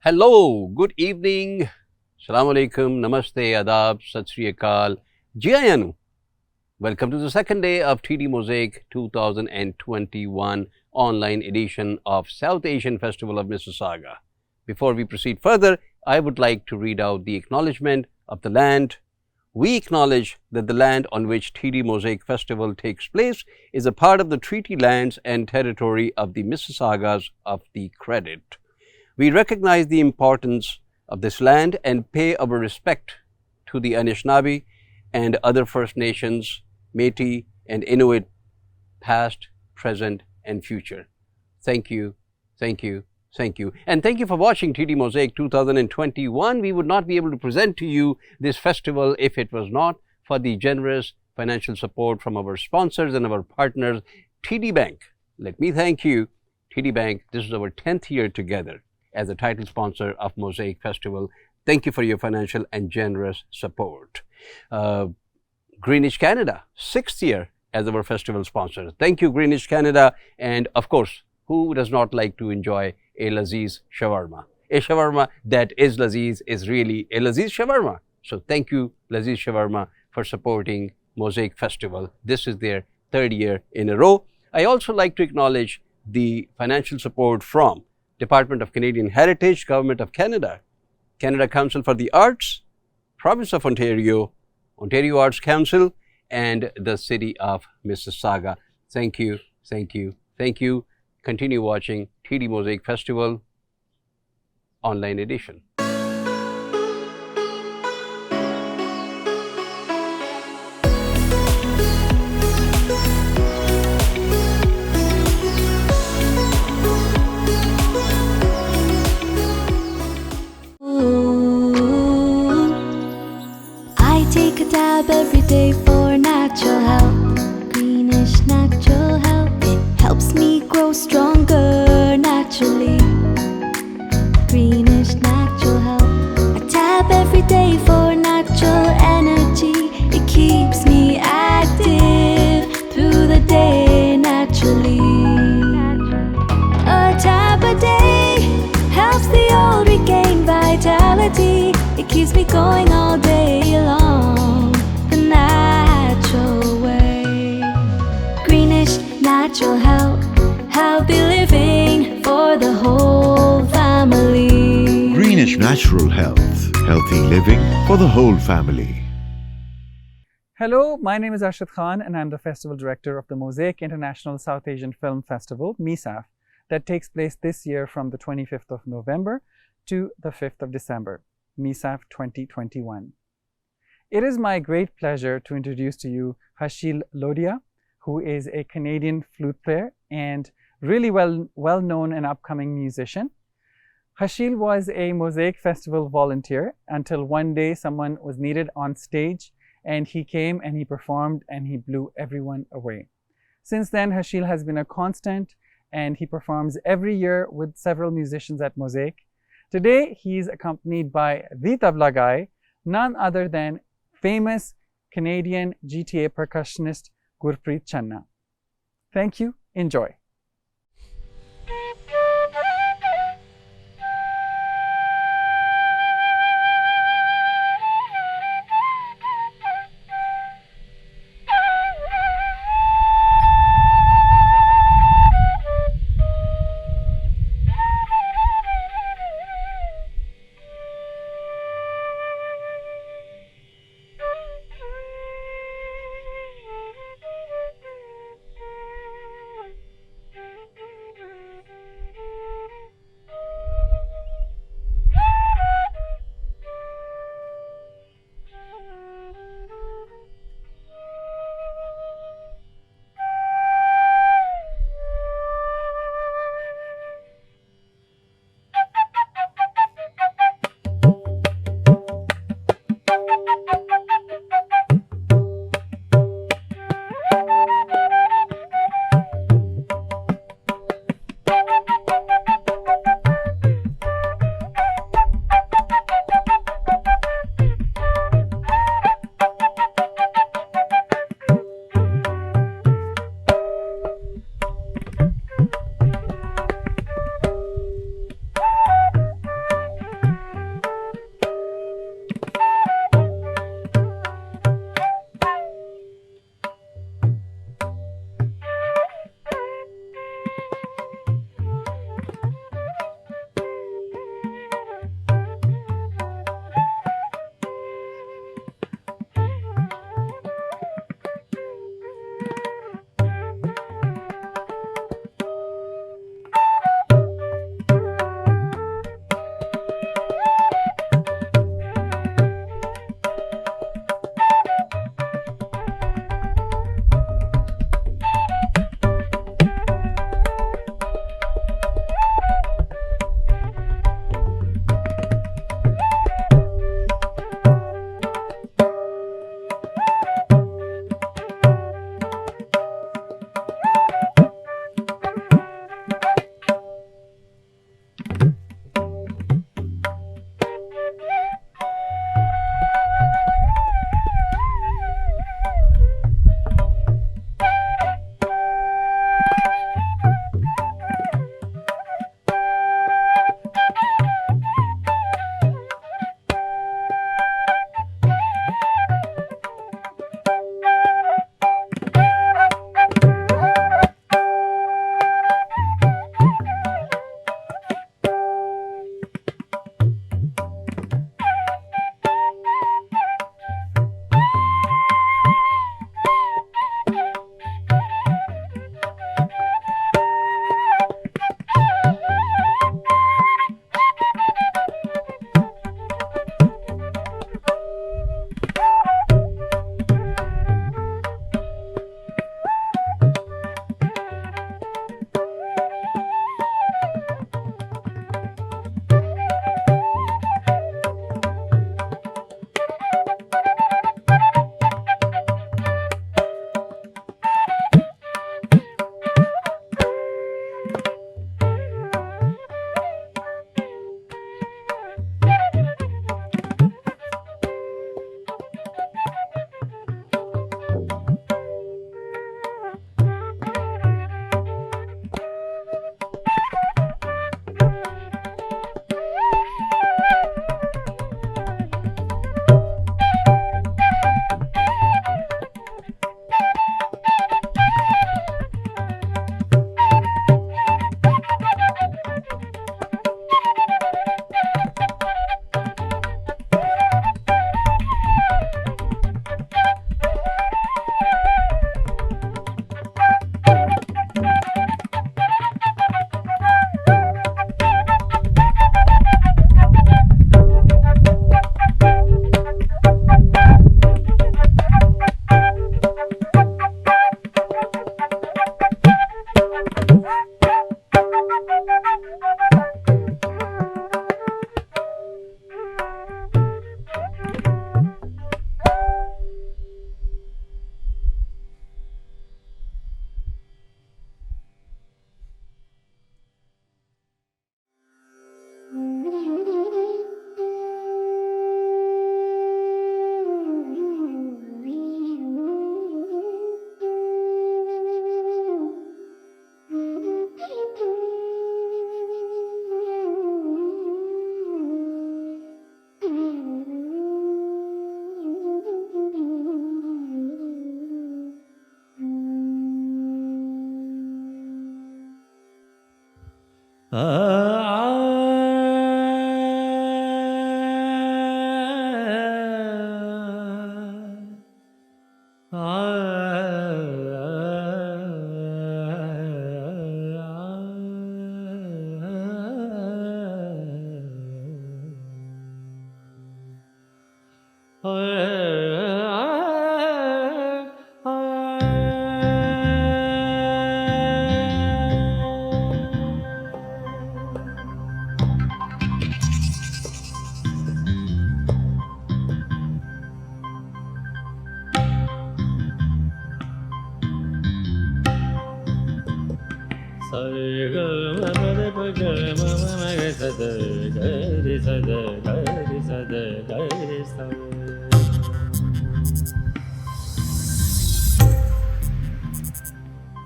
Hello, good evening, Assalamu alaikum, Namaste, Adab, Sat Sri Akal, Jiyayanu. Welcome to the second day of TD Mosaic 2021 online edition of South Asian Festival of Mississauga. Before we proceed further, I would like to read out the acknowledgement of the land. We acknowledge that the land on which TD Mosaic Festival takes place is a part of the treaty lands and territory of the Mississaugas of the Credit. We recognize the importance of this land and pay our respect to the Anishinaabe and other First Nations, Métis and Inuit, past, present and future. Thank you, thank you, thank you. And thank you for watching TD Mosaic 2021. We would not be able to present to you this festival if it was not for the generous financial support from our sponsors and our partners, TD Bank. Let me thank you, TD Bank. This is our 10th year together as a title sponsor of Mosaic Festival. Thank you for your financial and generous support. Greenwich Canada, 6th year as our festival sponsor. Thank you, Greenwich Canada. And of course, who does not like to enjoy a Laziz shawarma? A shawarma that is Laziz is really a Laziz shawarma. So thank you, Laziz Shawarma, for supporting Mosaic Festival. This is their 3rd year in a row. I also like to acknowledge the financial support from Department of Canadian Heritage, Government of Canada, Canada Council for the Arts, Province of Ontario, Ontario Arts Council, and the City of Mississauga. Thank you, thank you, thank you. Continue watching TD Mosaic Festival online edition. Every day for natural health, greenish natural health. It helps me grow stronger naturally. Greenish natural health. I tap every day for natural energy. It keeps me active through the day naturally. A tap a day helps the old regain vitality. It keeps me going all day long. Natural way. Greenish natural health, healthy living for the whole family. Greenish natural health, healthy living for the whole family. Hello, my name is Arshad Khan and I'm the Festival Director of the Mosaic International South Asian Film Festival, MISAF, that takes place this year from the 25th of November to the 5th of December, MISAF 2021. It is my great pleasure to introduce to you Hashil Lodia, who is a Canadian flute player and really well known and upcoming musician. Hashil was a Mosaic Festival volunteer until one day someone was needed on stage and he came and he performed and he blew everyone away. Since then, Hashil has been a constant and he performs every year with several musicians at Mosaic. Today, he's accompanied by the tabla guy, none other than famous Canadian GTA percussionist Gurpreet Channa. Thank you. Enjoy.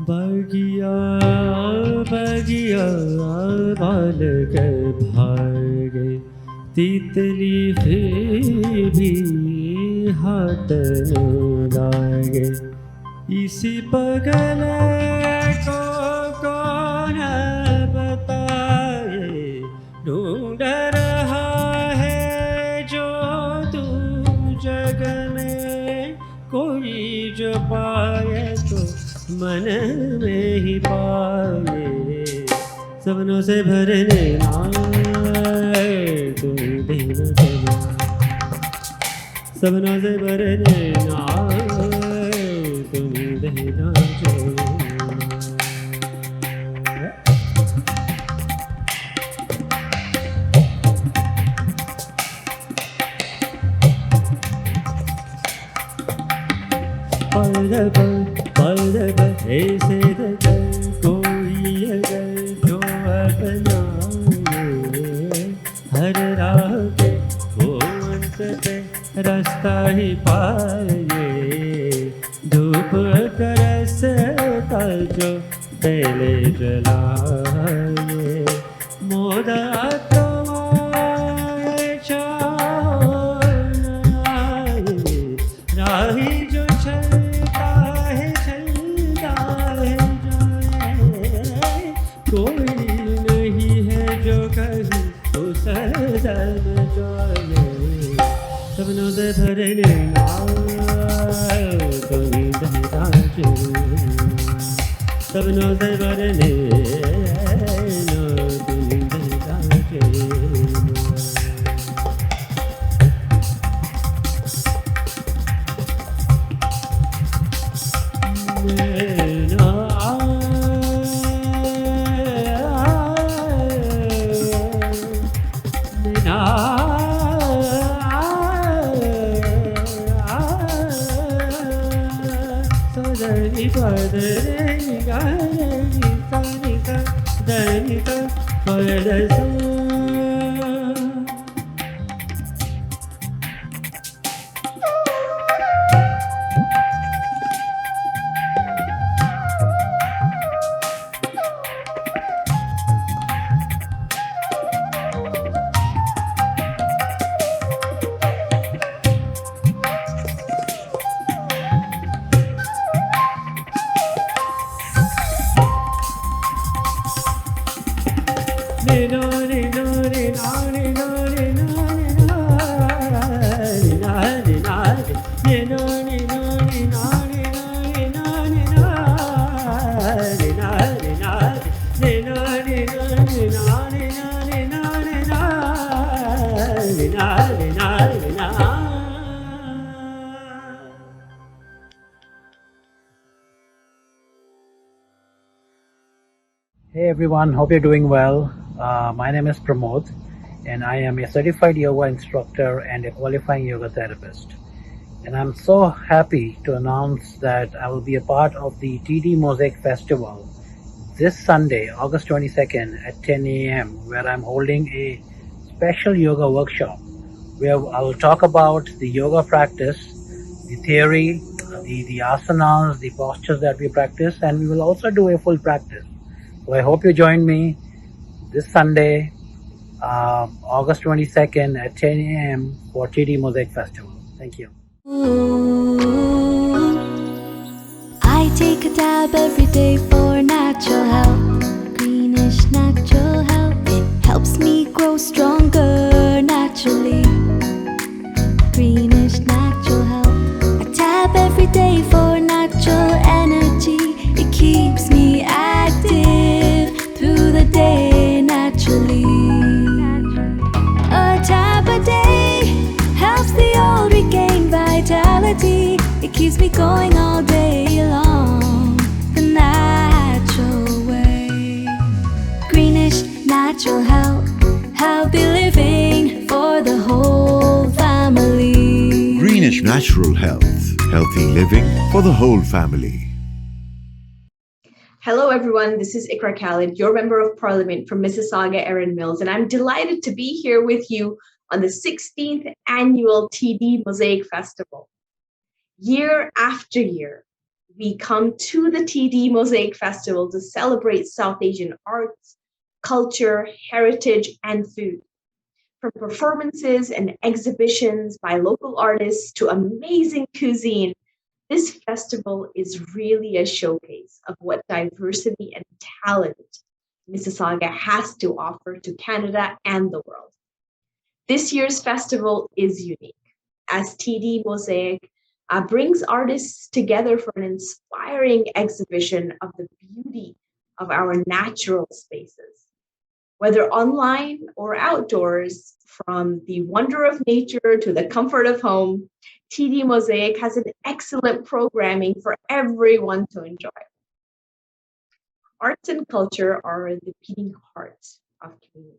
बगिया बगिया बाल कर भागे तितली फिर भी हाथ न लागे इसी पगल को कौन बताए ढूंढ रहा है जो तू जग में कोई जो पाए तो मन में ही पाए सपनों से भरने आए तुम दिन चला सपनों से भरने आए तुम दिन चला ऐसे कोई अगर जो अपनाए हर राह पे वो अंत पे रास्ता ही पाए धूप करसता जो पहले जलाए मोदा तुम्हारे राही जो चलता है कोई नहीं है जो कभी उस सजन जाए सपनों से भरने तो नींद है सपनों से भरने तो नींद है Hey everyone, hope you're doing well. My name is Pramod and I am a certified yoga instructor and a qualifying yoga therapist. And I'm so happy to announce that I will be a part of the TD Mosaic Festival this Sunday, August 22nd at 10 a.m. where I'm holding a special yoga workshop where I will talk about the yoga practice, the theory, the asanas, the postures that we practice, and we will also do a full practice. So I hope you join me this Sunday, August 22nd at 10 a.m. for TD Mosaic Festival. Thank you. I take a dab every day for natural health. Greenish natural health. healthy, it keeps me going all day long. The natural way. Greenish, natural health, healthy living for the whole family. Greenish Natural Health. Healthy living for the whole family. Hello, everyone. This is Ikra Khalid, your Member of Parliament from Mississauga, Erin Mills, and I'm delighted to be here with you on the 16th annual TD Mosaic Festival. Year after year, we come to the TD Mosaic Festival to celebrate South Asian arts, culture, heritage, and food. From performances and exhibitions by local artists to amazing cuisine, this festival is really a showcase of what diversity and talent Mississauga has to offer to Canada and the world. This year's festival is unique, as TD Mosaic brings artists together for an inspiring exhibition of the beauty of our natural spaces. Whether online or outdoors, from the wonder of nature to the comfort of home, TD Mosaic has an excellent programming for everyone to enjoy. Arts and culture are the beating heart of communities,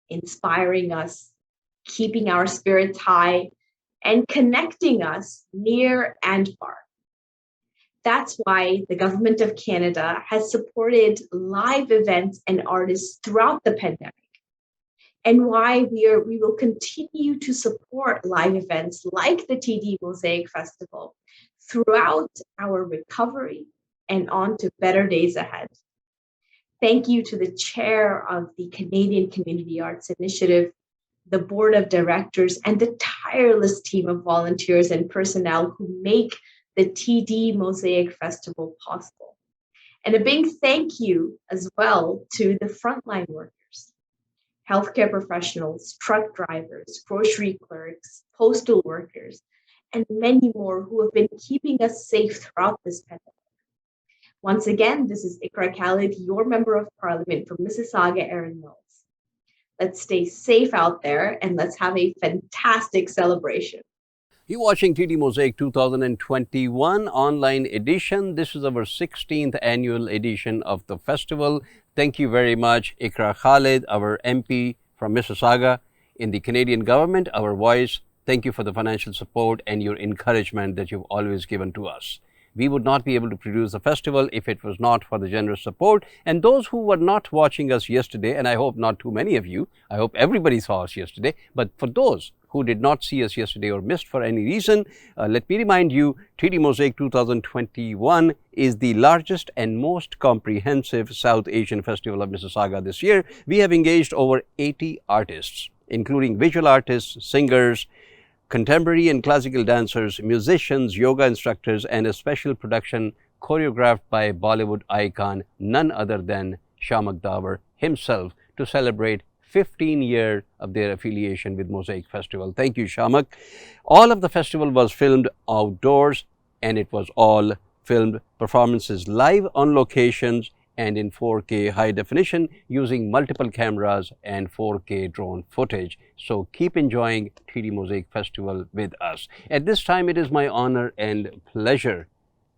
inspiring us, keeping our spirits high, and connecting us near and far. That's why the Government of Canada has supported live events and artists throughout the pandemic, and why we will continue to support live events like the TD Mosaic Festival throughout our recovery and on to better days ahead. Thank you to the chair of the Canadian Community Arts Initiative, the board of directors, and the tireless team of volunteers and personnel who make the TD Mosaic Festival possible. And a big thank you as well to the frontline workers, healthcare professionals, truck drivers, grocery clerks, postal workers, and many more who have been keeping us safe throughout this pandemic. Once again, this is Ikra Khalid, your Member of Parliament from Mississauga, Erin Mills. Let's stay safe out there and let's have a fantastic celebration. You're watching TD Mosaic 2021 online edition. This is our 16th annual edition of the festival. Thank you very much, Ikra Khalid, our MP from Mississauga in the Canadian government, our voice. Thank you for the financial support and your encouragement that you've always given to us. We would not be able to produce the festival if it was not for the generous support. And those who were not watching us yesterday, and I hope not too many of you, I hope everybody saw us yesterday, but for those who did not see us yesterday or missed for any reason, let me remind you, TD Mosaic 2021 is the largest and most comprehensive South Asian festival of Mississauga this year. We have engaged over 80 artists, including visual artists, singers, contemporary and classical dancers, musicians, yoga instructors, and a special production choreographed by Bollywood icon none other than Shamak Davar himself to celebrate 15 years of their affiliation with Mosaic Festival. Thank you, Shamak. All of the festival was filmed outdoors, and it was all filmed performances live on locations and in 4K high definition using multiple cameras and 4K drone footage. So keep enjoying TD Mosaic Festival with us. At this time, it is my honor and pleasure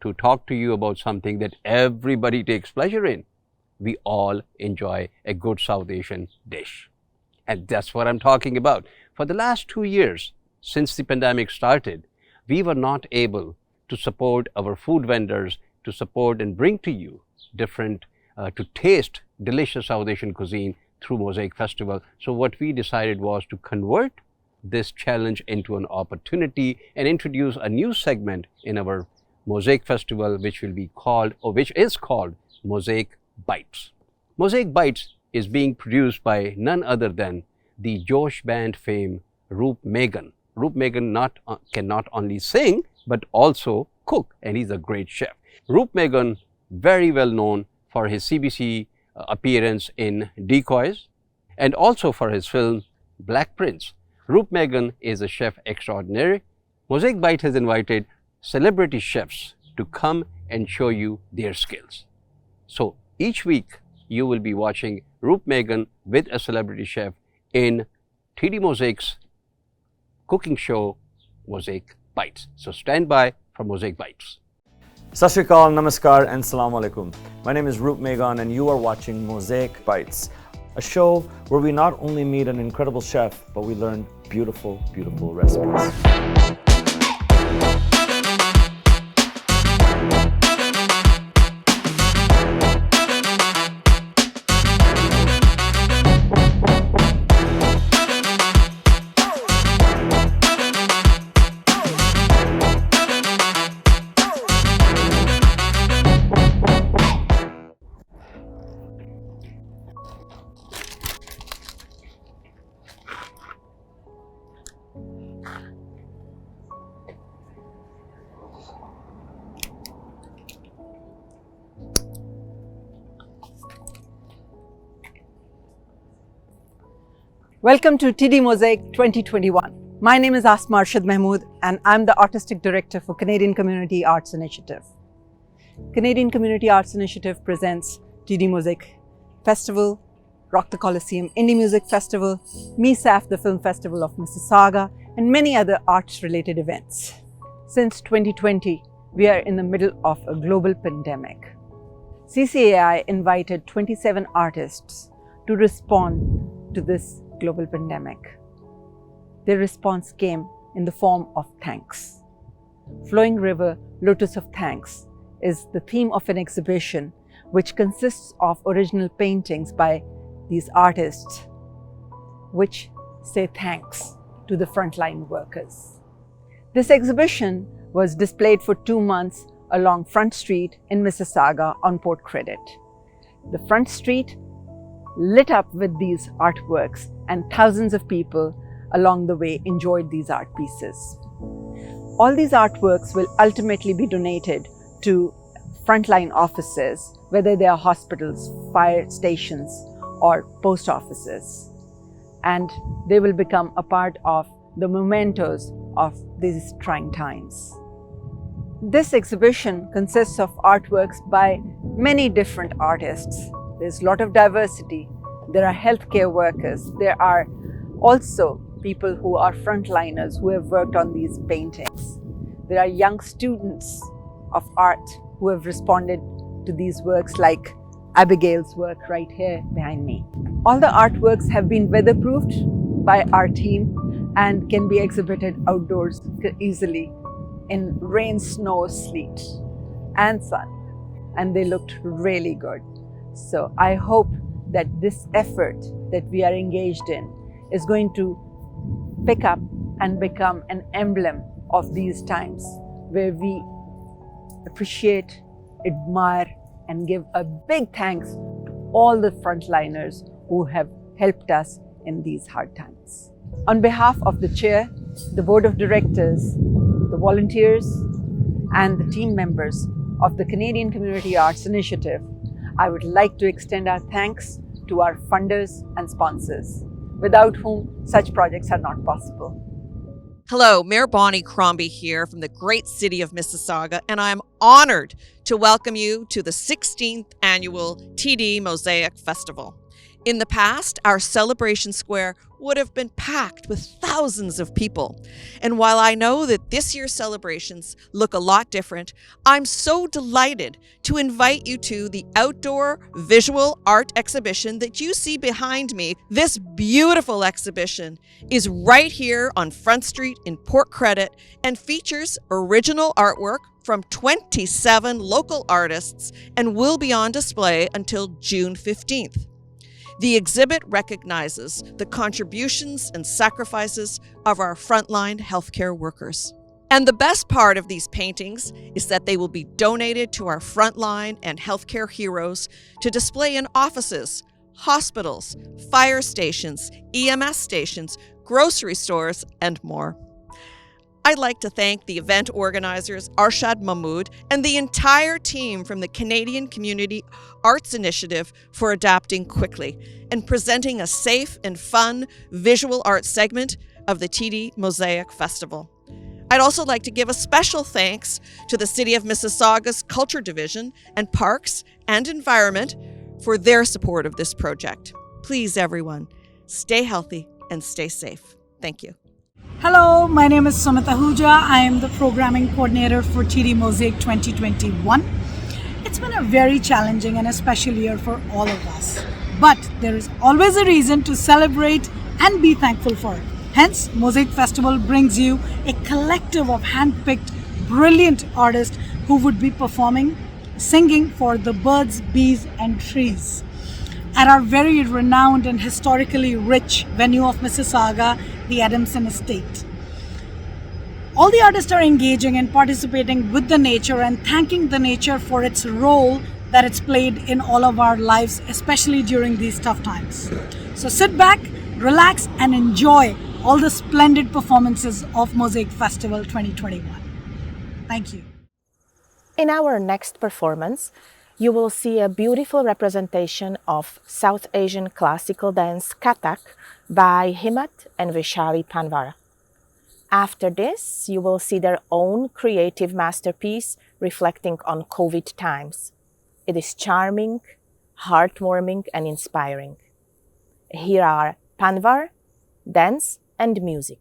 to talk to you about something that everybody takes pleasure in. We all enjoy a good South Asian dish. And that's what I'm talking about. For the last 2 years, since the pandemic started, we were not able to support our food vendors, to support and bring to you different, to taste delicious South Asian cuisine through Mosaic Festival. So what we decided was to convert this challenge into an opportunity and introduce a new segment in our Mosaic Festival, which will be called, or which is called, Mosaic Bites. Mosaic Bites is being produced by none other than the Josh Band fame Roop Megan. Roop Megan can not only sing but also cook, and he's a great chef. Roop Megan, very well known for his CBC appearance in Decoys and also for his film Black Prince. Roop Megan is a chef extraordinaire. Mosaic Bite has invited celebrity chefs to come and show you their skills. So each week you will be watching Roop Megan with a celebrity chef in TD Mosaic's cooking show, Mosaic Bites. So stand by for Mosaic Bites. Sat Shri Akal, Namaskar and Salaam Alaikum. My name is Roop Meghon and you are watching Mosaic Bites, a show where we not only meet an incredible chef, but we learn beautiful, beautiful recipes. Welcome to TD Mosaic 2021. My name is Asma Arshad Mahmood and I'm the Artistic Director for Canadian Community Arts Initiative. Canadian Community Arts Initiative presents TD Mosaic Festival, Rock the Coliseum Indie Music Festival, MISAF, the Film Festival of Mississauga, and many other arts-related events. Since 2020, we are in the middle of a global pandemic. CCAI invited 27 artists to respond to this global pandemic. Their response came in the form of thanks. Flowing River, Lotus of Thanks is the theme of an exhibition which consists of original paintings by these artists which say thanks to the frontline workers. This exhibition was displayed for 2 months along Front Street in Mississauga on Port Credit. The Front Street lit up with these artworks and thousands of people along the way enjoyed these art pieces. All these artworks will ultimately be donated to frontline offices, whether they are hospitals, fire stations, or post offices. And they will become a part of the mementos of these trying times. This exhibition consists of artworks by many different artists. There's a lot of diversity. There are healthcare workers. There are also people who are frontliners who have worked on these paintings. There are young students of art who have responded to these works, like Abigail's work right here behind me. All the artworks have been weatherproofed by our team and can be exhibited outdoors easily in rain, snow, sleet, and sun. And they looked really good. So I hope that this effort that we are engaged in is going to pick up and become an emblem of these times where we appreciate, admire, and give a big thanks to all the frontliners who have helped us in these hard times. On behalf of the chair, the board of directors, the volunteers, and the team members of the Canadian Community Arts Initiative, I would like to extend our thanks to our funders and sponsors, without whom such projects are not possible. Hello, Mayor Bonnie Crombie here from the great city of Mississauga, and I'm honored to welcome you to the 16th annual TD Mosaic Festival. In the past, our celebration square would have been packed with thousands of people. And while I know that this year's celebrations look a lot different, I'm so delighted to invite you to the outdoor visual art exhibition that you see behind me. This beautiful exhibition is right here on Front Street in Port Credit and features original artwork from 27 local artists and will be on display until June 15th. The exhibit recognizes the contributions and sacrifices of our frontline healthcare workers. And the best part of these paintings is that they will be donated to our frontline and healthcare heroes to display in offices, hospitals, fire stations, EMS stations, grocery stores, and more. I'd like to thank the event organizers, Arshad Mahmood, and the entire team from the Canadian Community Arts Initiative for adapting quickly and presenting a safe and fun visual art segment of the TD Mosaic Festival. I'd also like to give a special thanks to the City of Mississauga's Culture Division and Parks and Environment for their support of this project. Please, everyone, stay healthy and stay safe. Thank you. Hello, my name is Sumita Huja. I am the programming coordinator for TD Mosaic 2021. It's been a very challenging and a special year for all of us. But there is always a reason to celebrate and be thankful for it. Hence, Mosaic Festival brings you a collective of hand-picked, brilliant artists who would be performing, singing for the birds, bees and trees at our very renowned and historically rich venue of Mississauga, the Adamson Estate. All the artists are engaging and participating with the nature and thanking the nature for its role that it's played in all of our lives, especially during these tough times. So sit back, relax and enjoy all the splendid performances of Mosaic Festival 2021. Thank you. In our next performance, you will see a beautiful representation of South Asian classical dance Kathak by Himat and Vishali Panwara. After this, you will see their own creative masterpiece reflecting on COVID times. It is charming, heartwarming and inspiring. Here are Panwar, dance and music.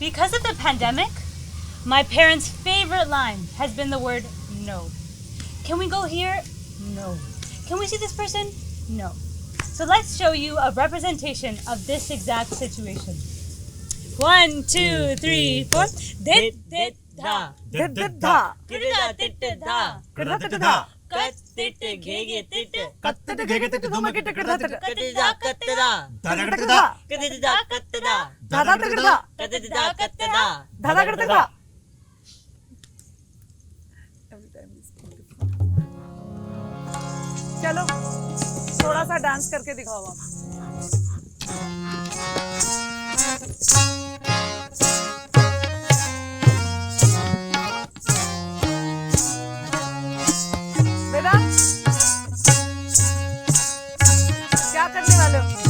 Because of the pandemic, my parents' favorite line has been the word no. Can we go here? No. Can we see this person? No. So let's show you a representation of this exact situation. 1, 2, 3, 4. Dit, dit, da. Dit, dit, da. Kidda, dit, dit, da. Kidda, dit, da. Kat, dit, gege, dit. Kat, dit, gege, dit, duma, kidda, kidda, dit. Katida, katida. Dada, katida. Katida, katida. Dada, katida. Katida, katida. Dada, katida. चलो थोड़ा सा dance करके दिखाओ आप। बेटा क्या करने वाले हो?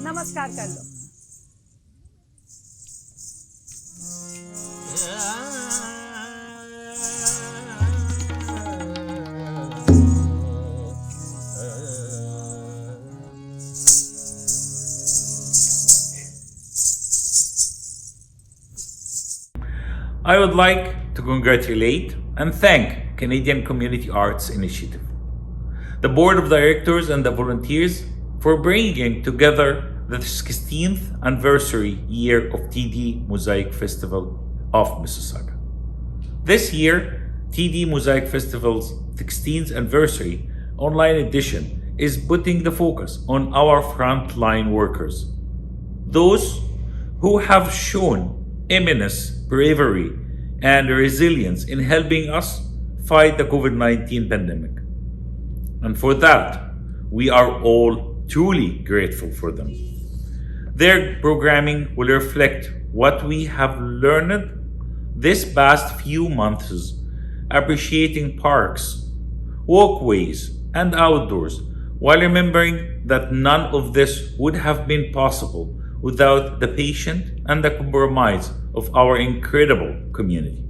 नमस्कार कर लो। I would like to congratulate and thank Canadian Community Arts Initiative, the Board of Directors and the volunteers for bringing together the 16th anniversary year of TD Mosaic Festival of Mississauga. This year, TD Mosaic Festival's 16th anniversary online edition is putting the focus on our frontline workers, those who have shown immense bravery and resilience in helping us fight the COVID-19 pandemic. And for that, we are all truly grateful for them. Their programming will reflect what we have learned this past few months, appreciating parks, walkways, and outdoors, while remembering that none of this would have been possible without the patience and the compromise of our incredible community.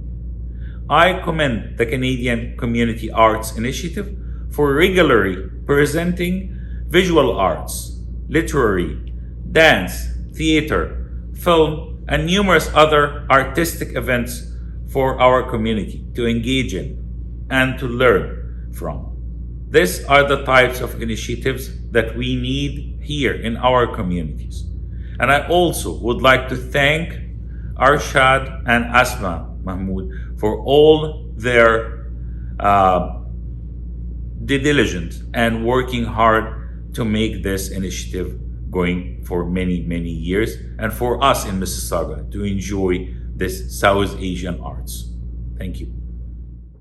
I commend the Canadian Community Arts Initiative for regularly presenting visual arts, literary, dance, theater, film, and numerous other artistic events for our community to engage in and to learn from. These are the types of initiatives that we need here in our communities. And I also would like to thank Arshad and Asma Mahmood for all their diligence and working hard to make this initiative going for many, many years, and for us in Mississauga to enjoy this South Asian arts. Thank you.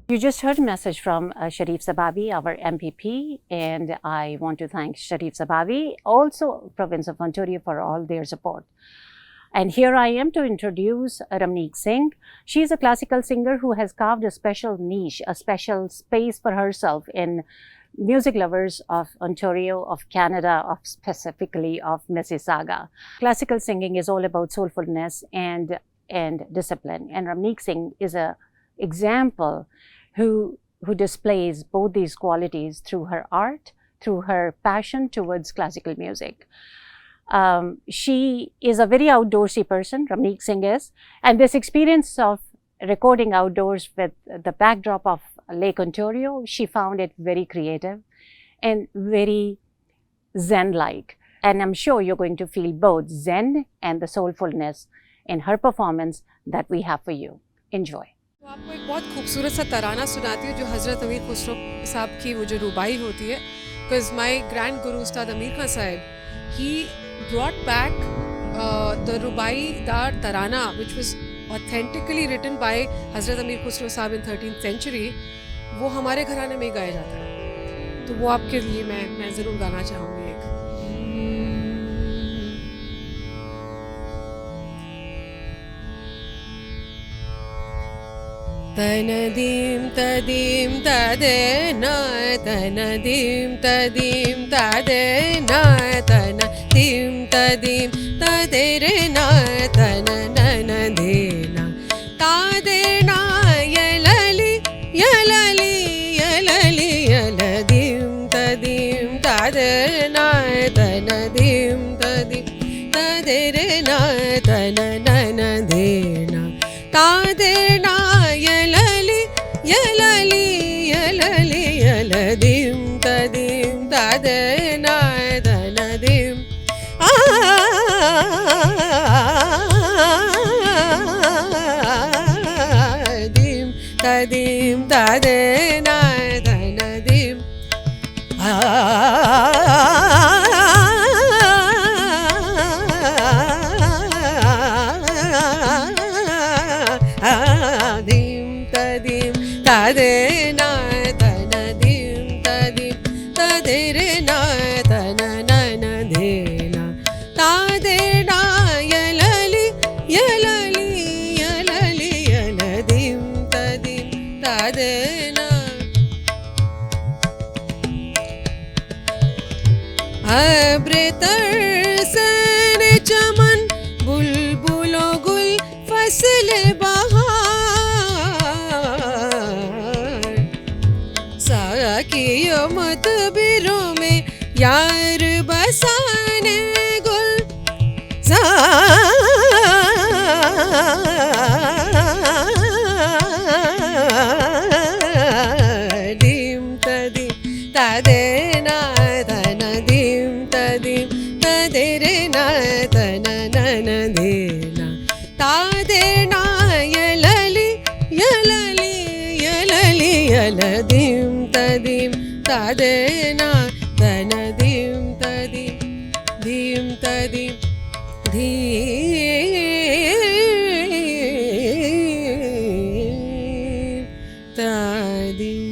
You just heard a message from Sharif Sababi, our MPP, and I want to thank Sharif Sababi, also Province of Ontario, for all their support. And here I am to introduce Ramneek Singh. She is a classical singer who has carved a special niche, a special space for herself in music lovers of Ontario, of Canada, of specifically of Mississauga. Classical singing is all about soulfulness and discipline. And Ramneek Singh is an example who displays both these qualities through her art, through her passion towards classical music. She is a very outdoorsy person, Ramneek Singh is, and this experience of recording outdoors with the backdrop of Lake Ontario, she found it very creative and very Zen-like. And I'm sure you're going to feel both Zen and the soulfulness in her performance that we have for you. Enjoy. आपको एक बहुत खूबसूरत सा तराना सुनाती हूँ जो हज़रत अमीर खुसरो साहब की वो जो रुबाई होती है, because my grand guru Ustad Amir Khan Sahib, he brought back the rubai dar tarana, which was authentically written by हज़रत अमीर खुसरो साहब in 13th century. वो हमारे घराने में ही गाया जाता है, तो वो आपके लिए मैं ज़रूर गाना चाहूँगी एक. Tanadim tadim tadena tanadim tadim tadena tanadim tadim taderena tananadena tadena yalali yalali yalali yaladim tadim tadena tanadim tadim taderena tananadena tadena yalali yalali yalali yaladim tadim tadena tanadim dim tadim tadena tanadim dim tadim tadena tanadim tadim taderena tananadena tadena yalali yalali yalali yaladim tadim tadena अब्रतरसन चमन बुलबुलो गुल फसल बहार साकियो मतबिरों में यार बसाने गुल dim tadim tadena tanadim tadim taderena tananadena tadena yalali yalali yalali yaladim tadim tadena tanadim tadim dim tadim dim tadim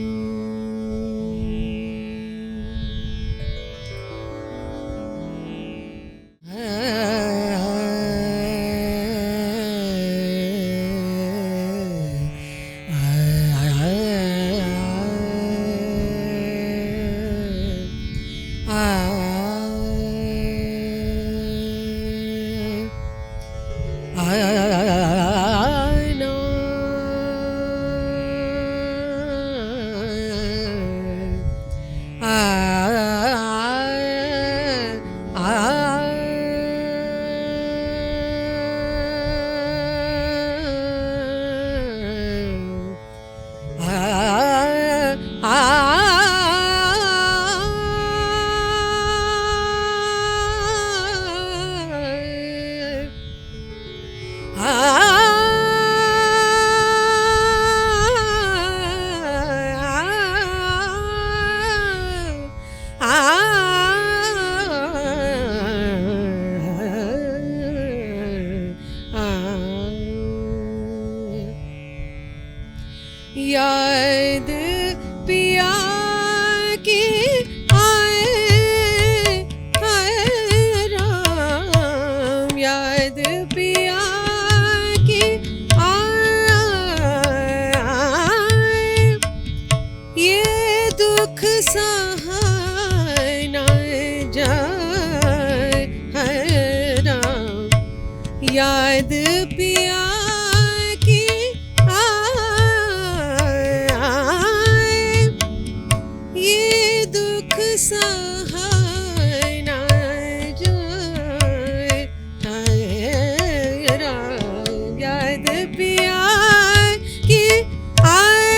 याद पिया की आए हाय राम याद पिया की आए ये दुख सहाय न जाए हाय राम याद पिया सहाय न जाए हाय राम याद पिया की आए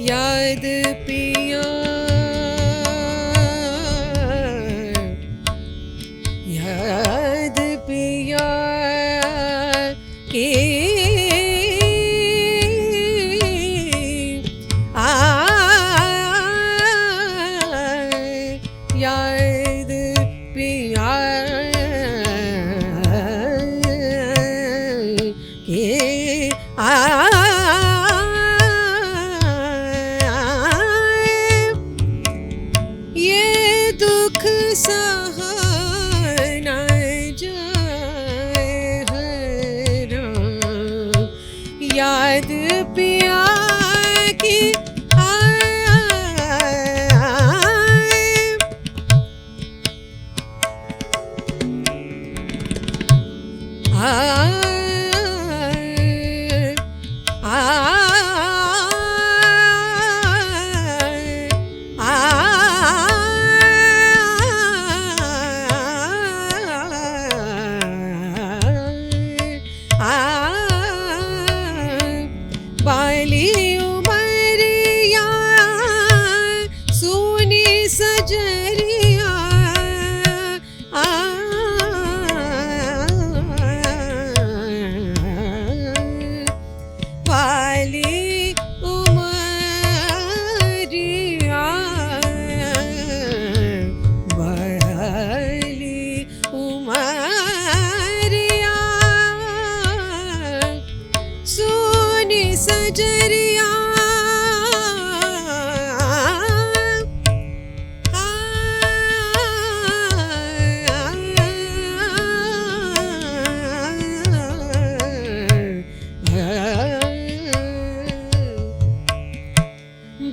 याद पिया याद पिया की याद पिया बाली उमरिया सोनी सजरिया बाली उमरिया बाली उमरिया सोनी सजरिया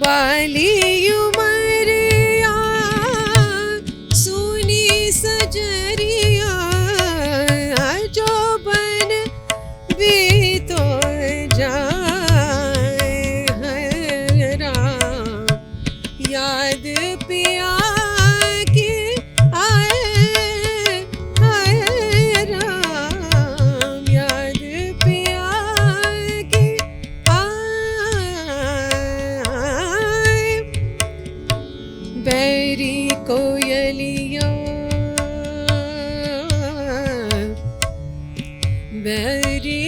बाली उमरिया सोनी सजरिया जो बन भी तो जाए है राम याद पिया की आए है राम याद पिया की आए बैरी कोयलिया बैरी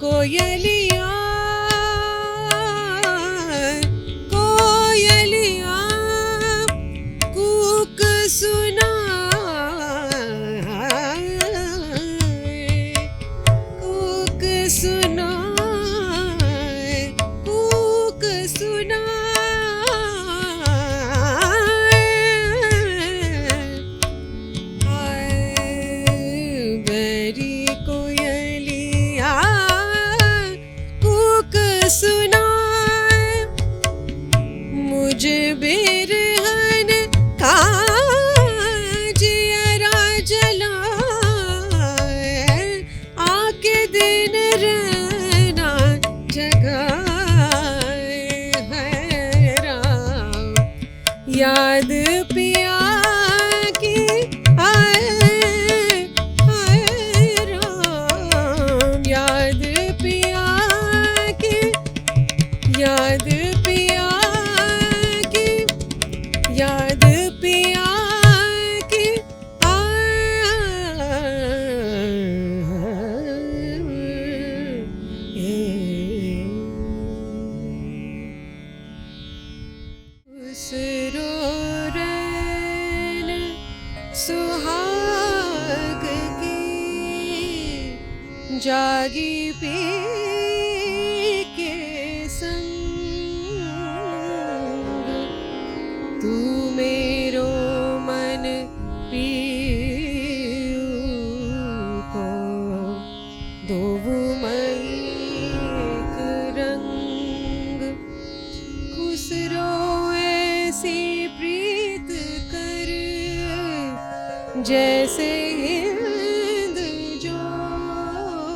कोयलिया कोयलिया कूक सुना कूक सुना कूक सुना बैरी कोयलिया कूक सुना मुझे बिरहन का जियरा जलाए आके दिन रहना जगाए है राम याद पिया की आए राम याद पिया की याद पिया की याद पिया की सुरोरन सुहाग की जागी पी के संग तू मेरो मन पियू को दोवु मई एक रंग खुसरो ऐसी प्रीत कर जैसे हिंद जोए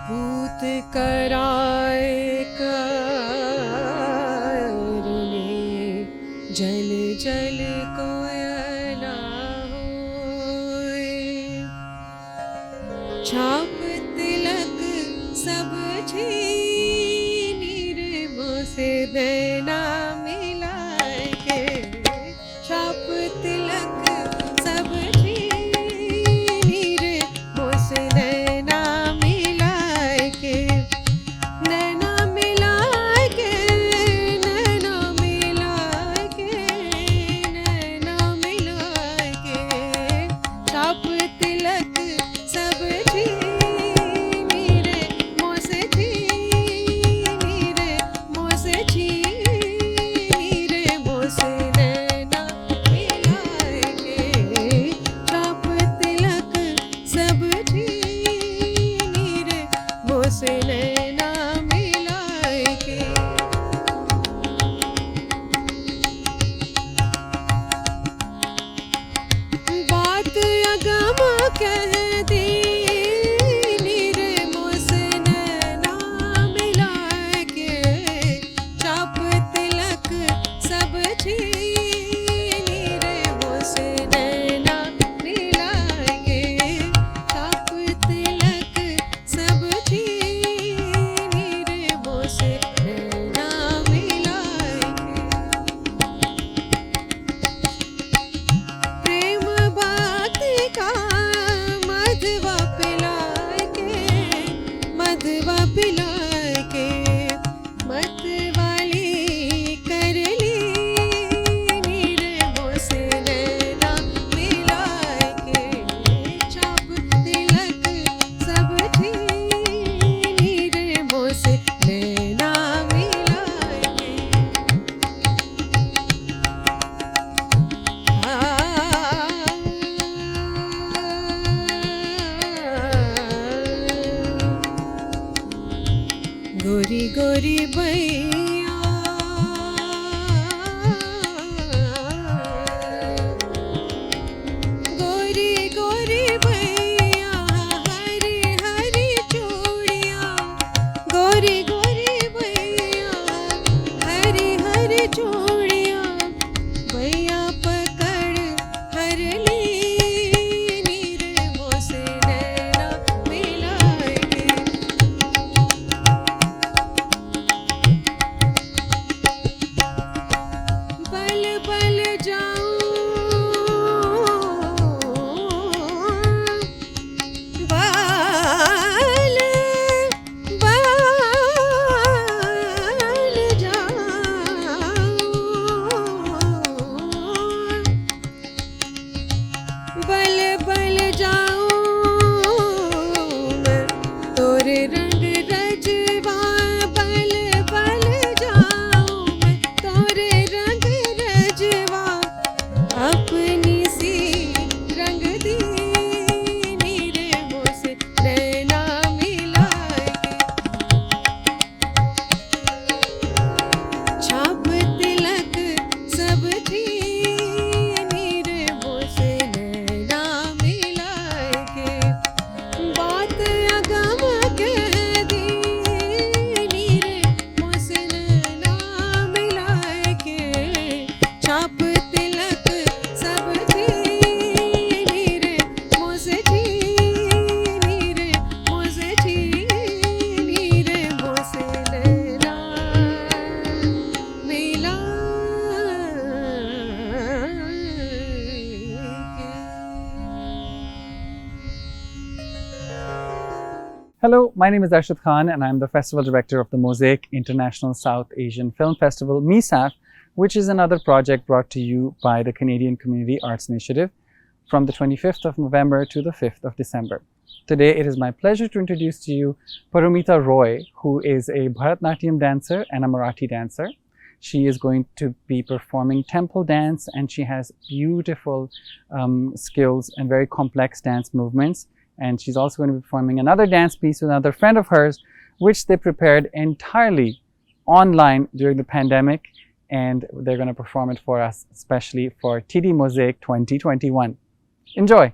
पूत कराए करने जल जल कोयला होए छाप तिलक सब छीनी रे मोसे देना मिलाए के छाप तिलक सब छीनी रे मोसे देना मिलाए के नैना मिलाए के नैना मिलाए के नैना मिलाए के छाप तिलक सब छीनी रे मोसे छीनी रे मोसे छीनी मेरी चूड़ियां भैया पकड़ हर ली नीरे मोसे नैना मिलाए के बल बल जाऊं बल बल जाऊं बल बल जाऊं मैं तोरे रंग रजवा बल बल जाऊं मैं तोरे रंग रजवा अपनी सी रंग दी नीरे मोसे नैना मिलाए छाप तिलक सब थी नीरे मोसे नैना मिलाए के बात अगम कह दी नीरे मोसे नैना मिलाए के छाप तिलक सब थी नीरे मोसे थी नीरे मोसे थी नीरे मोसे नैना Hello, my name is Arshad Khan and I'm the Festival Director of the Mosaic International South Asian Film Festival, MISAF, which is another project brought to you by the Canadian Community Arts Initiative from the 25th of November to the 5th of December. Today, it is my pleasure to introduce to you Paramita Roy, who is a Bharatnatyam dancer and a Marathi dancer. She is going to be performing temple dance and she has beautiful skills and very complex dance movements. And she's also going to be performing another dance piece with another friend of hers, which they prepared entirely online during the pandemic. And they're going to perform it for us, especially for TD Mosaic 2021. Enjoy!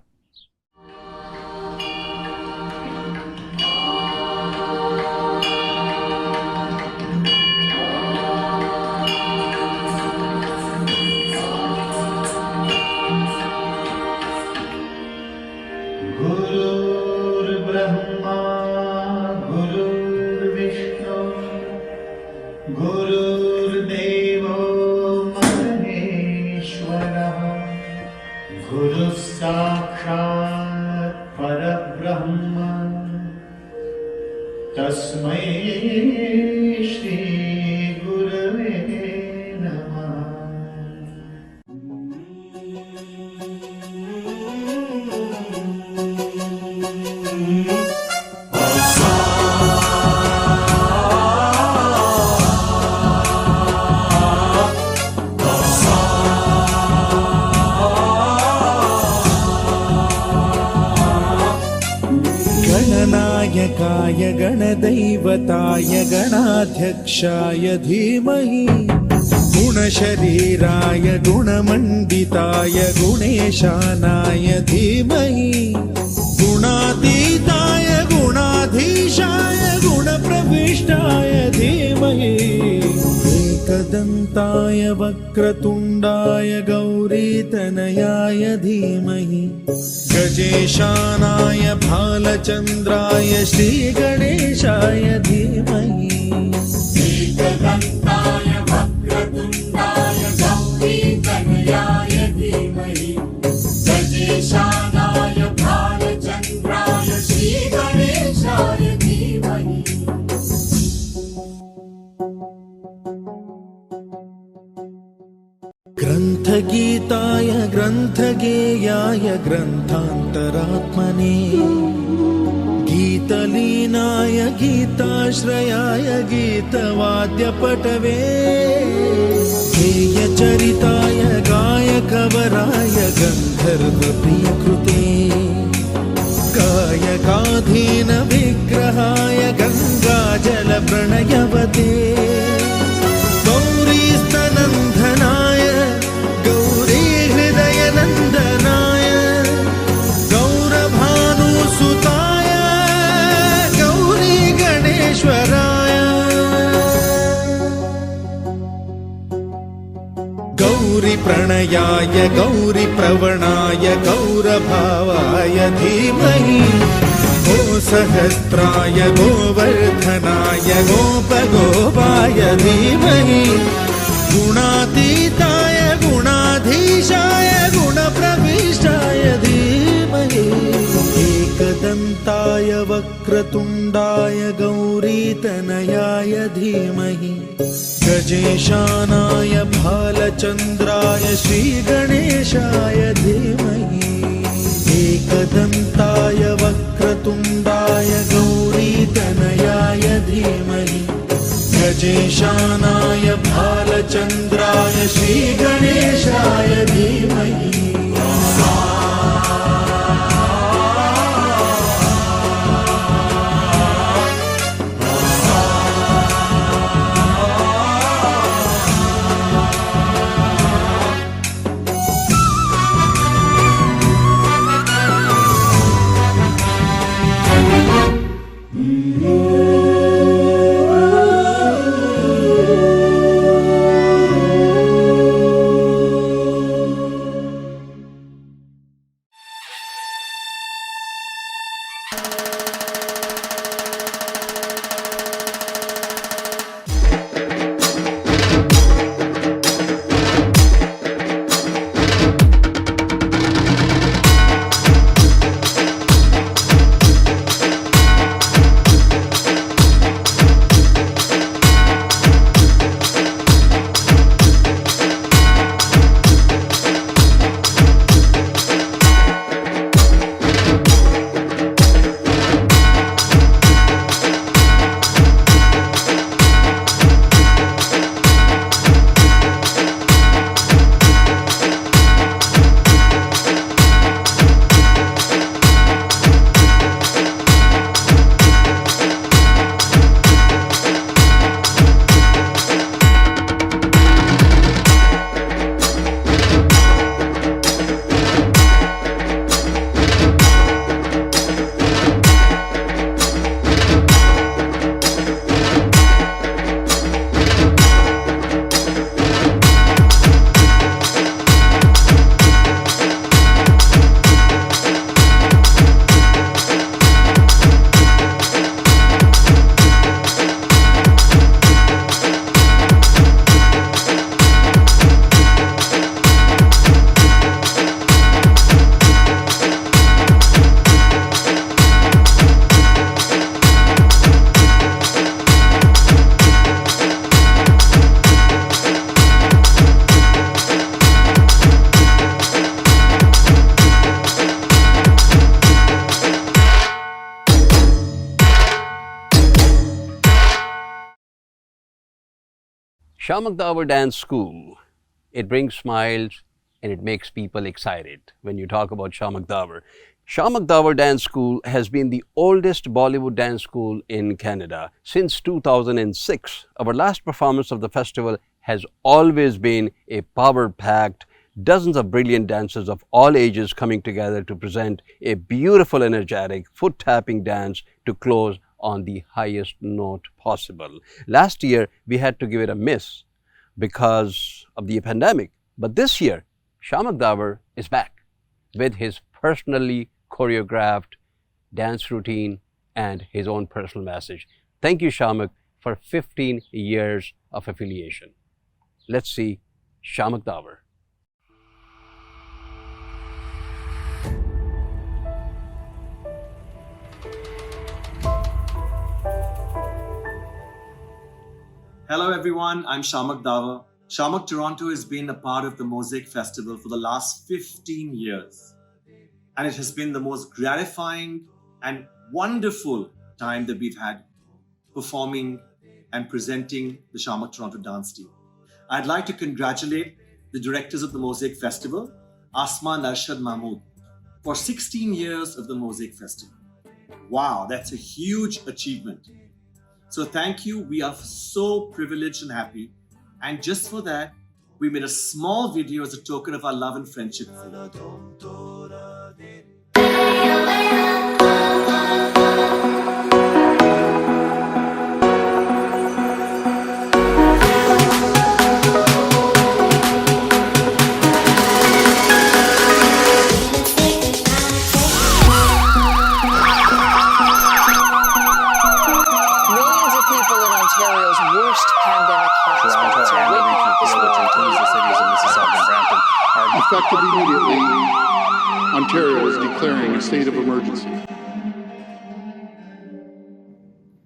गुरुर्ब्रह्मा गुरुर्विष्णु गुरुर्देवो महेश्वरः गुरुः साक्षात् परब्रह्म तस्मै श्री गुरवे नमः। गणनायकाय गणदैवताय गणाध्यक्षाय धीमहि गुणशरीराय गुणमण्डिताय गुणेशानाय धीमहि गुणातीताय गुणाधीशाय गुणप्रविष्टाय धीमहि एकदन्ताय वक्रतुण्डाय गौरीतनयाय धीमहि गजेशानाय भालचन्द्राय श्रीगणेशाय धीमहि एकदन्ताय वक्रतुण्डाय गौरीतनयाय धीमहि गजेशानाय भालचन्द्राय श्रीगणेशाय धीमहि। ग्रन्थगीताय ग्रन्थगेयाय ग्रन्थान्तरात्मने गीतलीनाय गीताश्रयाय गीतवाद्यपटवे गेयचरिताय गायकवराय गन्धर्वप्रियकृते गायकाधीन विग्रहाय गङ्गाजलप्रणयवते गौरीस्तनन्दनाय गौरीहृदयनन्दनाय गौरभानुसुताय गौरी गणेश्वराय गौरी प्रणयाय गौरी प्रवणाय गौरभावाय धीमहि गो सहस्राय गोवर्धनाय गोपगोपाय धीमहि गुणातीताय गुणाधीशाय गुणप्रविष्टाय धीमहि एकदन्ताय वक्रतुण्डाय गौरीतनयाय धीमहि गजेशानाय भालचन्द्राय श्रीगणेशाय धीमहि एकदन्ताय वक्रतुण्डाय गौरीतनयाय धीमहि गजेशानाय भालचन्द्राय श्रीगणेशाय धीमहि Shamak Davar Dance School, it brings smiles and it makes people excited when you talk about Shamak Davar. Shamak Davar Dance School has been the oldest Bollywood dance school in Canada since 2006. Our last performance of the festival has always been a power-packed, dozens of brilliant dancers of all ages coming together to present a beautiful, energetic, foot-tapping dance to close on the highest note possible. Last year, we had to give it a miss because of the pandemic. But this year, Shamak Davar is back with his personally choreographed dance routine and his own personal message. Thank you, Shamak, for 15 years of affiliation. Let's see Shamak Davar. Hello everyone, I'm Shamak Davar. Shamak Toronto has been a part of the Mosaic Festival for the last 15 years. And it has been the most gratifying and wonderful time that we've had performing and presenting the Shamak Toronto dance team. I'd like to congratulate the directors of the Mosaic Festival, Asma and Arshad Mahmood, for 16 years of the Mosaic Festival. Wow, that's a huge achievement. So thank you. We are so privileged and happy. And just for that, we made a small video as a token of our love and friendship for you. Effective immediately, Ontario is declaring a state of emergency.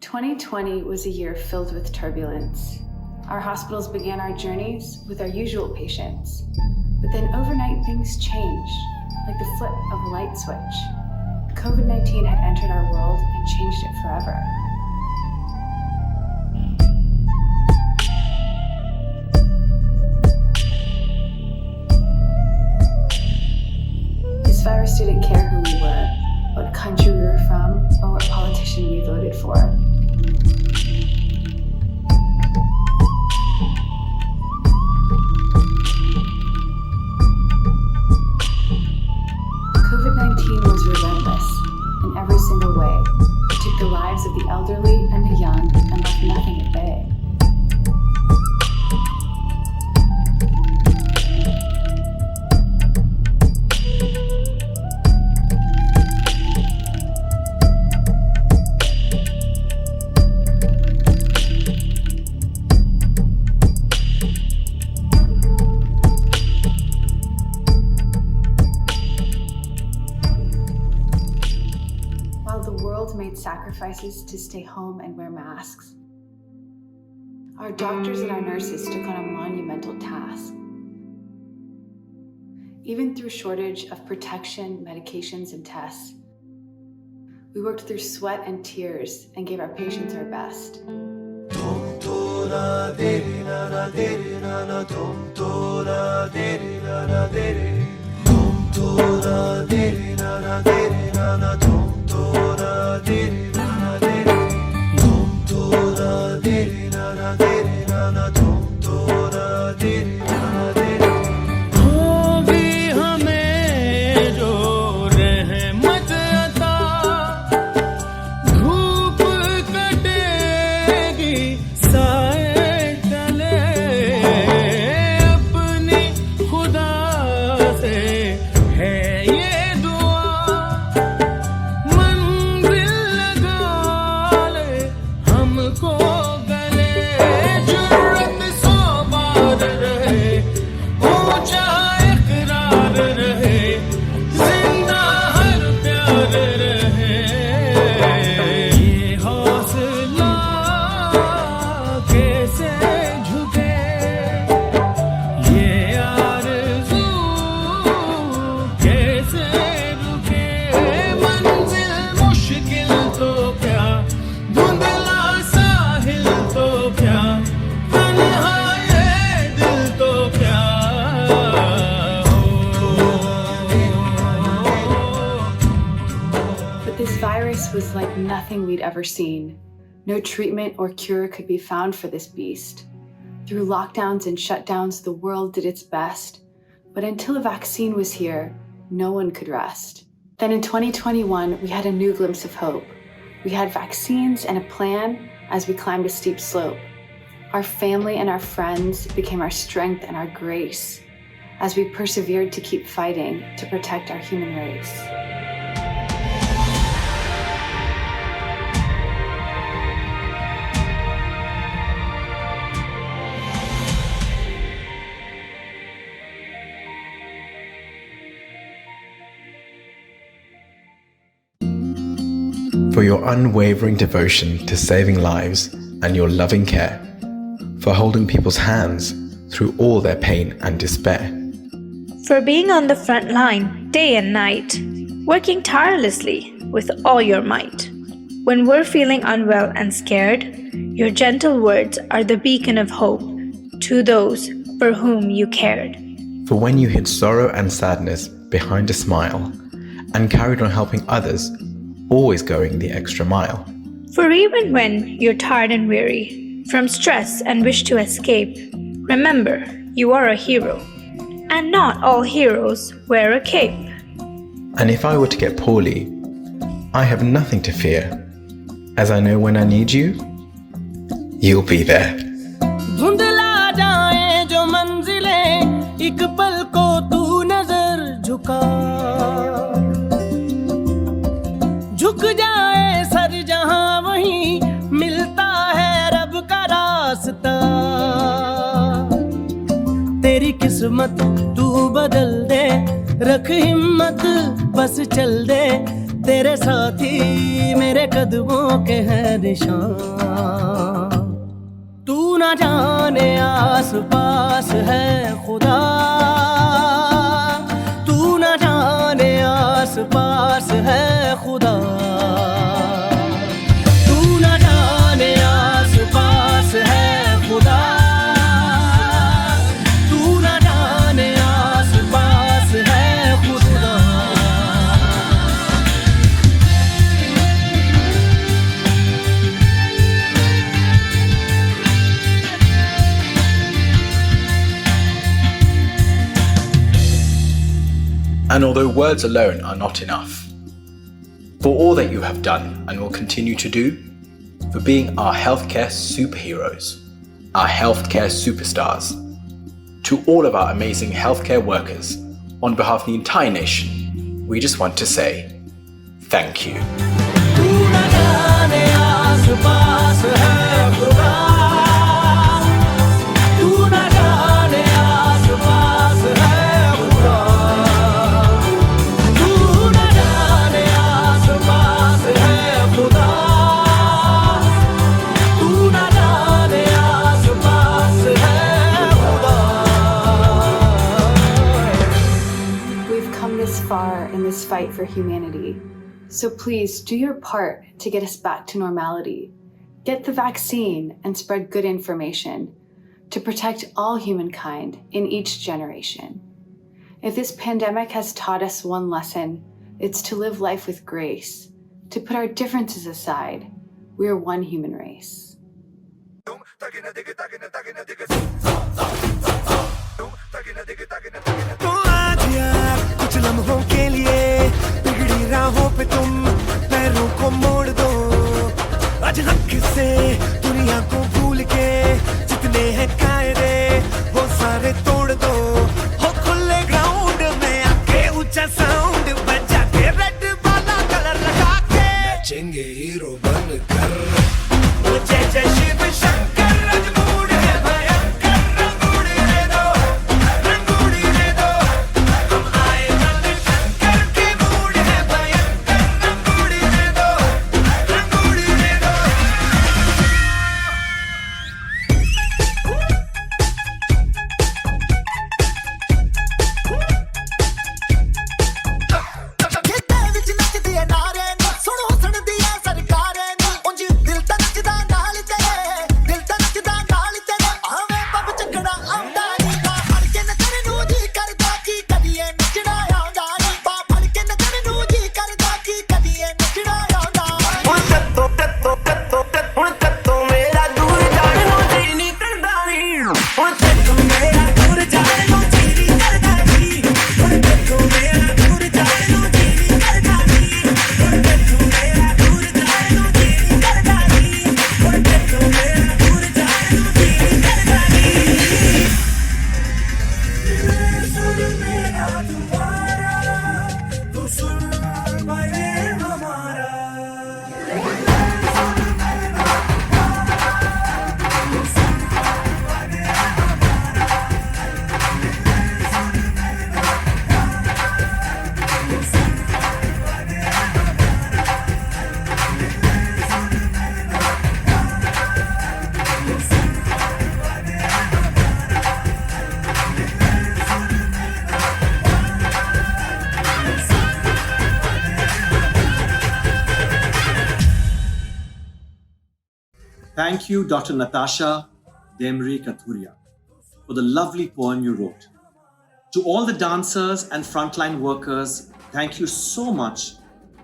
2020 was a year filled with turbulence. Our hospitals began our journeys with our usual patients, but then overnight things changed, like the flip of a light switch. COVID-19 had entered our world and changed it forever. This virus didn't care who we were, what country we were from, or what politician we voted for. COVID-19 was relentless in every single way. It took the lives of the elderly and the young and left nothing at bay. Sacrifices to stay home and wear masks. Our doctors and our nurses took on a monumental task. Even through shortage of protection, medications, and tests, we worked through sweat and tears and gave our patients our best. Was like nothing we'd ever seen. No treatment or cure could be found for this beast. Through lockdowns and shutdowns, the world did its best. But until a vaccine was here, no one could rest. Then in 2021, we had a new glimpse of hope. We had vaccines and a plan as we climbed a steep slope. Our family and our friends became our strength and our grace as we persevered to keep fighting to protect our human race. For your unwavering devotion to saving lives and your loving care, for holding people's hands through all their pain and despair, for being on the front line day and night, working tirelessly with all your might. When we're feeling unwell and scared, your gentle words are the beacon of hope to those for whom you cared. for when you hid sorrow and sadness behind a smile and carried on helping others, always going the extra mile. For even when you're tired and weary from stress and wish to escape, remember you are a hero, and not all heroes wear a cape. And if I were to get poorly, I have nothing to fear, as I know when I need you, you'll be there. धुंधला जाए जो मंजिलें, एक पल को तू नजर झुका, झुक जाए सर जहां वहीं मिलता है रब का रास्ता. तेरी मेरी किस्मत तू बदल दे रख हिम्मत बस चल दे तेरे साथी मेरे कदमों के हैं निशान तू ना जाने आस पास है खुदा तू ना जाने आस पास है खुदा तू ना जाने आस पास है खुदा तू ना जाने आस पास है खुदा And although words alone are not enough, for all that you have done and will continue to do, for being our healthcare superheroes, our healthcare superstars, to all of our amazing healthcare workers, on behalf of the entire nation, we just want to say thank you. तू ना जाने आस पास है खुदा तू ना जाने आस पास है खुदा तू ना जाने आस पास है खुदा तू ना जाने आस पास है खुदा We've come this far in this fight for humanity. So please do your part to get us back to normality. Get the vaccine and spread good information to protect all humankind in each generation. If this pandemic has taught us one lesson, it's to live life with grace, to put our differences aside. We are one human race. तो आज यार कुछ लम्हों के लिए बिगड़ी राहों पे तुम पैरों को मोड़ दो आज हक से दुनिया को भूल के जितने हैं कायदे वो सारे तोड़ दो हो खुले ग्राउंड में आके ऊंचा साउंड बजा के रेड वाला कलर लगा के नाचेंगे हीरो बनकर वो जय जय शिव शंकर रंगूड़ है भयंकर रंगूड़ रे दो रंगूड़ रे दो हम आए नंद शंकर के मूड है भयंकर रंगूड़ रे दो रंगूड़ रे दो ਖੇਤਾਂ ਵਿੱਚ ਨੱਚਦੇ ਆ ਨਾਰੇ ਨੀ ਸੁਣੋ ਸੁਣਦੀ ਆ ਸਰਕਾਰੇ ਨੀ ਉਂਝ ਦਿਲ ਤਾਂ ਨੱਚਦਾ ਨਾਲ ਤੇਰੇ ਦਿਲ ਤਾਂ ਨੱਚਦਾ ਨਾਲ ਤੇਰੇ ਆਵੇਂ ਪੱਬ ਚੱਕਣਾ ਆਉਂਦਾ ਨੀ ਬਾ ਫੜ ਕੇ ਨਜ਼ਰ ਨੂੰ ਜੀ ਕਰਦਾ ਕੀ ਕਦੀਏ ਨੱਚਣਾ ਆਉਂਦਾ ਨੀ ਬਾ ਫੜ ਕੇ ਨਜ਼ਰ ਨੂੰ ਜੀ ਕਰਦਾ ਕੀ ਕਦੀਏ ਨੱਚਣਾ ਆਉਂਦਾ ਹੁਣ ਤੱਤੋਂ ਮੇਰਾ ਦੂਰ ਜਾਣ ਨੂੰ ਜੀ ਨਹੀਂ ਕਰਦਾ ਨੀ ਹੁਣ ਤੱਤੋਂ ਮੇਰਾ ਦੂਰ ਜਾਣ ਨੂੰ ਜੀ ਨਹੀਂ ਕਰਦਾ ਨੀ ਹੁਣ ਤੱਤੋਂ ਮੇਰਾ ਦੂਰ ਜਾਣ ਨੂੰ ਜੀ ਨਹੀਂ ਕਰਦਾ ਨੀ ਹੁਣ ਤੱਤੋਂ ਮੇਰਾ ਦੂਰ ਜਾਣ ਨੂੰ ਜੀ ਨਹੀਂ ਕਰਦਾ ਨੀ ਹੁਣ ਤੱਤੋਂ ਮੇਰਾ ਦੂਰ ਜਾਣ ਨੂੰ ਜੀ ਨਹੀਂ ਕਰਦਾ ਨੀ सुन मेरा तुम्हारा तू सुन मैं हमारा Thank you, Dr. Natasha Demri Kathuria, for the lovely poem you wrote. To all the dancers and frontline workers, thank you so much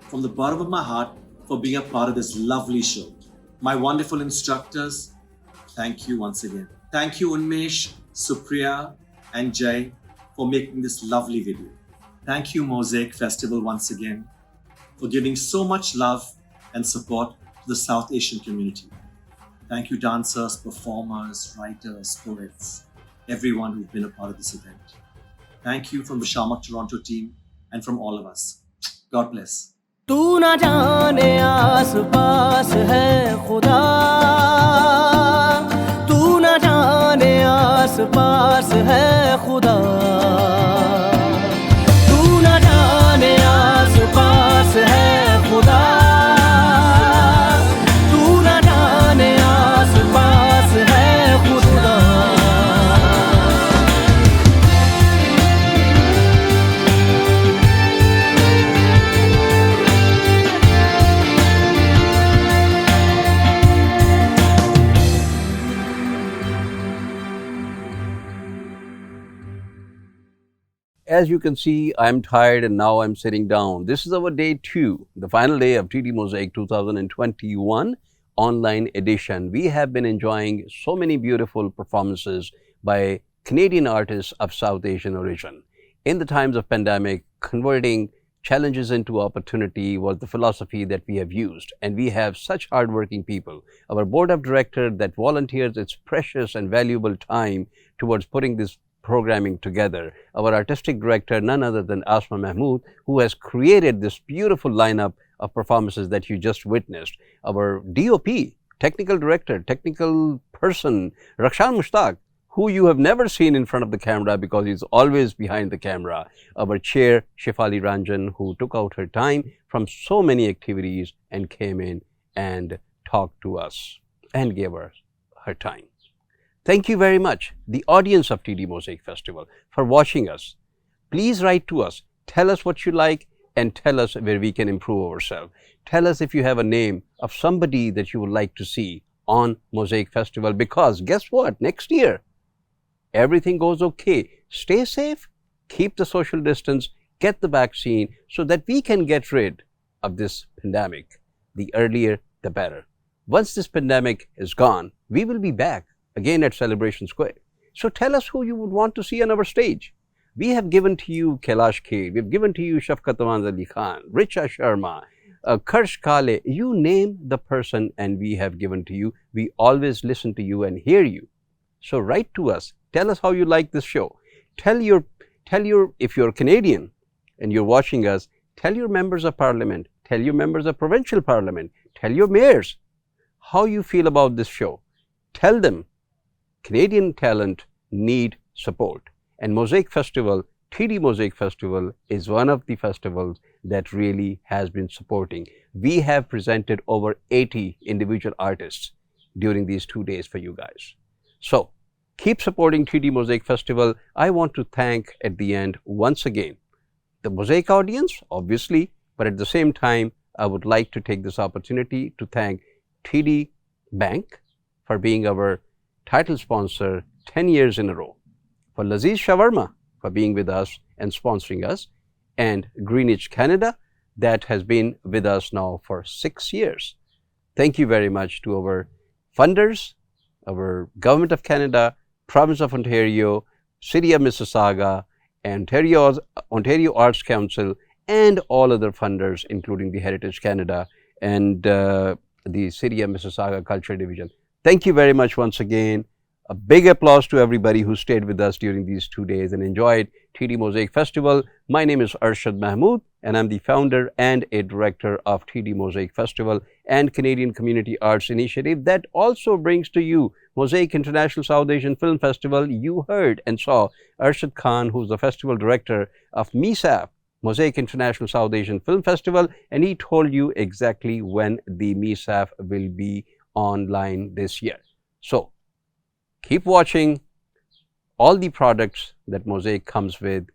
from the bottom of my heart for being a part of this lovely show. My wonderful instructors, thank you once again. Thank you, Unmesh, Supriya, and Jay for making this lovely video. Thank you, Mosaic Festival, once again for giving so much love and support to the South Asian community. Thank you, dancers, performers, writers, poets, everyone who's been a part of this event. Thank you from the Shamak Toronto team and from all of us. God bless. तू ना जाने आस पास है खुदा तू ना जाने आस आस पास है खुदा तू न जाने आस पास है खुदा तू न जाने आस पास है खुदा As you can see, I'm tired and now I'm sitting down. This is our day 2, the final day of TD Mosaic 2021 online edition. We have been enjoying so many beautiful performances by Canadian artists of South Asian origin. In the times of pandemic, converting challenges into opportunity was the philosophy that we have used, and we have such hardworking people. Our board of directors that volunteers its precious and valuable time towards putting this programming together. Our artistic director, none other than Asma Mahmood, who has created this beautiful lineup of performances that you just witnessed. Our DOP, technical director, technical person, Rakshan Mushtaq, who you have never seen in front of the camera because he's always behind the camera. Our chair, Shefali Ranjan, who took out her time from so many activities and came in and talked to us and gave us her time. Thank you very much, the audience of TD Mosaic Festival, for watching us. Please write to us, tell us what you like, and tell us where we can improve ourselves. Tell us if you have a name of somebody that you would like to see on Mosaic Festival, because guess what? Next year, everything goes okay. Stay safe, keep the social distance, get the vaccine so that we can get rid of this pandemic. The earlier, the better. Once this pandemic is gone, we will be back again at Celebration Square. So tell us who you would want to see on our stage. We have given to you Kailash Kher, we have given to you Shafqat Awanz Ali Khan, Richa Sharma, Karsh Kale, you name the person and we have given to you. We always listen to you and hear you. So write to us, tell us how you like this show. Tell your, if you're Canadian and you're watching us, tell your members of parliament, tell your members of provincial parliament, tell your mayors how you feel about this show. Tell them Canadian talent need support, and Mosaic Festival, TD Mosaic Festival is one of the festivals that really has been supporting. We have presented over 80 individual artists during these 2 days for you guys. So keep supporting TD Mosaic Festival. I want to thank at the end once again the Mosaic audience, obviously, but at the same time, I would like to take this opportunity to thank TD Bank for being our title sponsor 10 years in a row, for Laziz Shawarma for being with us and sponsoring us, and Greenwich Canada that has been with us now for 6 years. Thank you very much to our funders, our Government of Canada, Province of Ontario, City of Mississauga, Ontario Arts Council, and all other funders, including the Heritage Canada and the City of Mississauga Culture Division. Thank you very much once again. A big applause to everybody who stayed with us during these 2 days and enjoyed TD Mosaic Festival. My name is Arshad Mahmood and I'm the founder and a director of TD Mosaic Festival and Canadian Community Arts Initiative that also brings to you Mosaic International South Asian Film Festival. You heard and saw Arshad Khan, who's the festival director of MISAF, Mosaic International South Asian Film Festival, and he told you exactly when the MISAF will be online this year. So keep watching all the products that Mosaic comes with,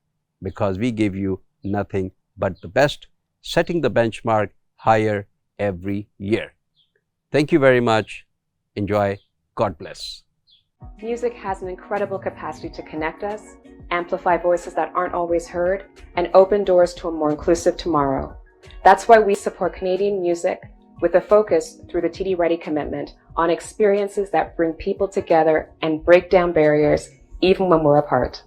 because we give you nothing but the best, setting the benchmark higher every year. Thank you very much. Enjoy. God bless. Music has an incredible capacity to connect us, amplify voices that aren't always heard, and open doors to a more inclusive tomorrow. That's why we support Canadian music with a focus through the TD Ready commitment on experiences that bring people together and break down barriers even when we're apart.